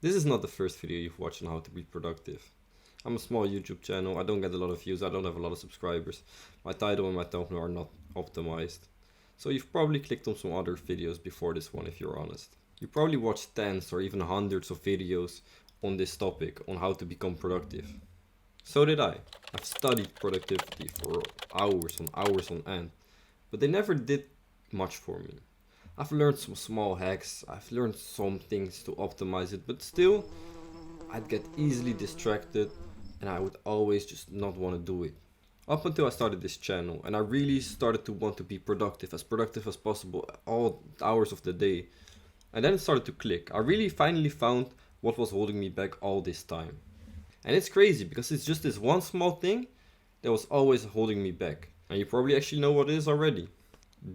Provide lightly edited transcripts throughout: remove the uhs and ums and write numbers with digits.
This is not the first video you've watched on how to be productive. I'm a small YouTube channel, I don't get a lot of views, I don't have a lot of subscribers. My title and my thumbnail are not optimized. So you've probably clicked on some other videos before this one if you're honest. You probably watched tens or even hundreds of videos on this topic, on how to become productive. So did I. I've studied productivity for hours on end, but they never did much for me. I've learned some small hacks, I've learned some things to optimize it, but still, I'd get easily distracted and I would always just not want to do it. Up until I started this channel and I really started to want to be productive as possible all hours of the day. And then it started to click. I really finally found what was holding me back all this time. And it's crazy because it's just this one small thing that was always holding me back. And you probably actually know what it is already.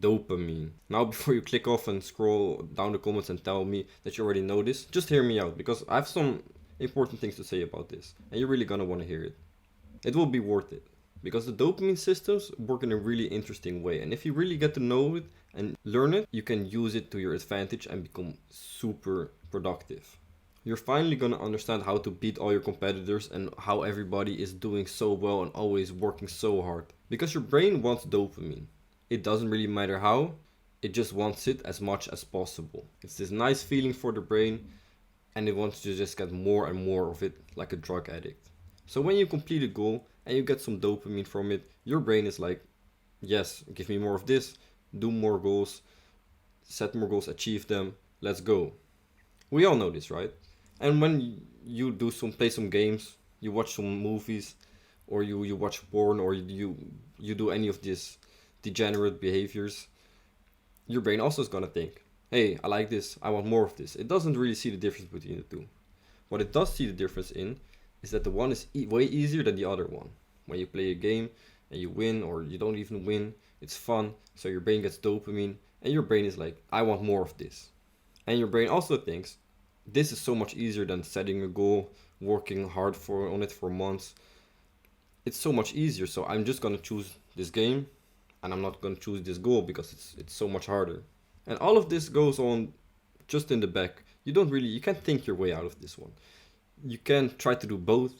Dopamine. Now before you click off and scroll down the comments and tell me that you already know this, just hear me out because I have some important things to say about this and you're really gonna want to hear it. It will be worth it because the dopamine systems work in a really interesting way, and if you really get to know it and learn it, you can use it to your advantage and become super productive. You're finally gonna understand how to beat all your competitors and how everybody is doing so well and always working so hard. Because your brain wants dopamine. It doesn't really matter how, it just wants it as much as possible. It's this nice feeling for the brain and it wants to just get more and more of it like a drug addict. So when you complete a goal and you get some dopamine from it, your brain is like, yes, give me more of this, do more goals, set more goals, achieve them, let's go. We all know this, right? And when you play some games, you watch some movies, or you watch porn, or you do any of these degenerate behaviors, your brain also is gonna think, hey, I like this, I want more of this. It doesn't really see the difference between the two. What it does see the difference in is that the one is way easier than the other one. When you play a game and you win or you don't even win, it's fun, so your brain gets dopamine and your brain is like, I want more of this. And your brain also thinks, this is so much easier than setting a goal, working hard on it for months. It's so much easier, so I'm just gonna choose this game and I'm not gonna choose this goal because it's so much harder. And all of this goes on just in the back. You can't think your way out of this one. You can try to do both,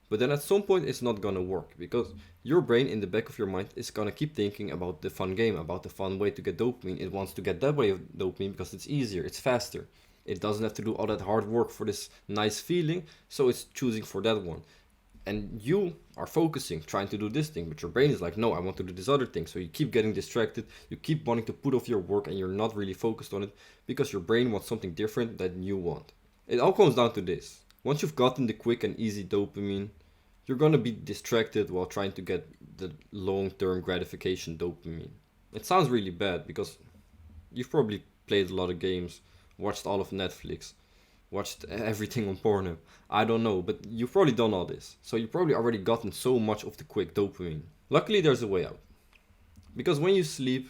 but then at some point it's not gonna work because your brain in the back of your mind is gonna keep thinking about the fun game, about the fun way to get dopamine. It wants to get that way of dopamine because it's easier, it's faster. It doesn't have to do all that hard work for this nice feeling, so it's choosing for that one. And you are focusing, trying to do this thing, but your brain is like, no, I want to do this other thing. So you keep getting distracted, you keep wanting to put off your work, and you're not really focused on it because your brain wants something different than you want. It all comes down to this. Once you've gotten the quick and easy dopamine, you're gonna be distracted while trying to get the long-term gratification dopamine. It sounds really bad because you've probably played a lot of games, watched all of Netflix, watched everything on Pornhub. I don't know, but you've probably done all this. So you've probably already gotten so much of the quick dopamine. Luckily, there's a way out. Because when you sleep,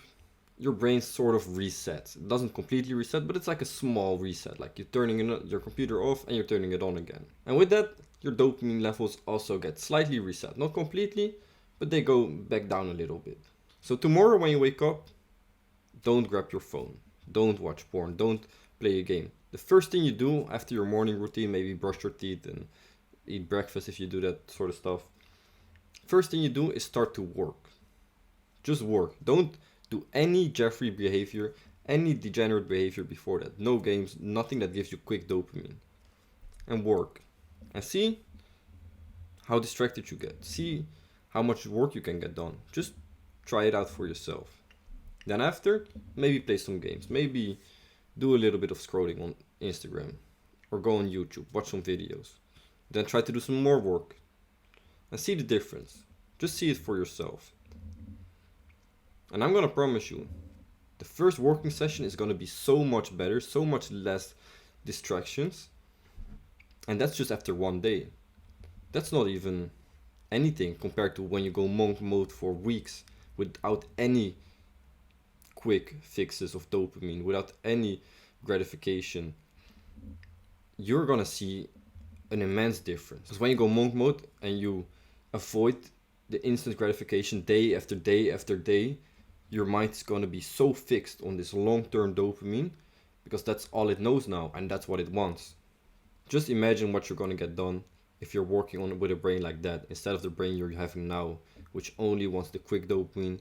your brain sort of resets. It doesn't completely reset, but it's like a small reset. Like you're turning your computer off and you're turning it on again. And with that, your dopamine levels also get slightly reset. Not completely, but they go back down a little bit. So tomorrow when you wake up, don't grab your phone. Don't watch porn. Don't play a game. The first thing you do after your morning routine, maybe brush your teeth and eat breakfast if you do that sort of stuff. First thing you do is start to work. Just work. Don't do any Jeffrey behavior, any degenerate behavior before that. No games, nothing that gives you quick dopamine. And work. And see how distracted you get. See how much work you can get done. Just try it out for yourself. Then after, maybe play some games. Maybe do a little bit of scrolling on Instagram. Or go on YouTube, watch some videos. Then try to do some more work. And see the difference. Just see it for yourself. And I'm gonna promise you, the first working session is gonna be so much better, so much less distractions. And that's just after one day. That's not even anything compared to when you go monk mode for weeks without any quick fixes of dopamine, without any gratification. You're gonna see an immense difference. Because when you go monk mode and you avoid the instant gratification day after day after day, your mind is gonna be so fixed on this long-term dopamine because that's all it knows now and that's what it wants. Just imagine what you're gonna get done if you're working on it with a brain like that, instead of the brain you're having now, which only wants the quick dopamine,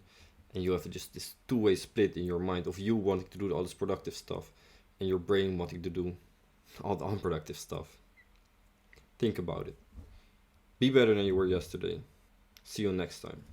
and you have just this two-way split in your mind of you wanting to do all this productive stuff and your brain wanting to do all the unproductive stuff. Think about it. Be better than you were yesterday. See you next time.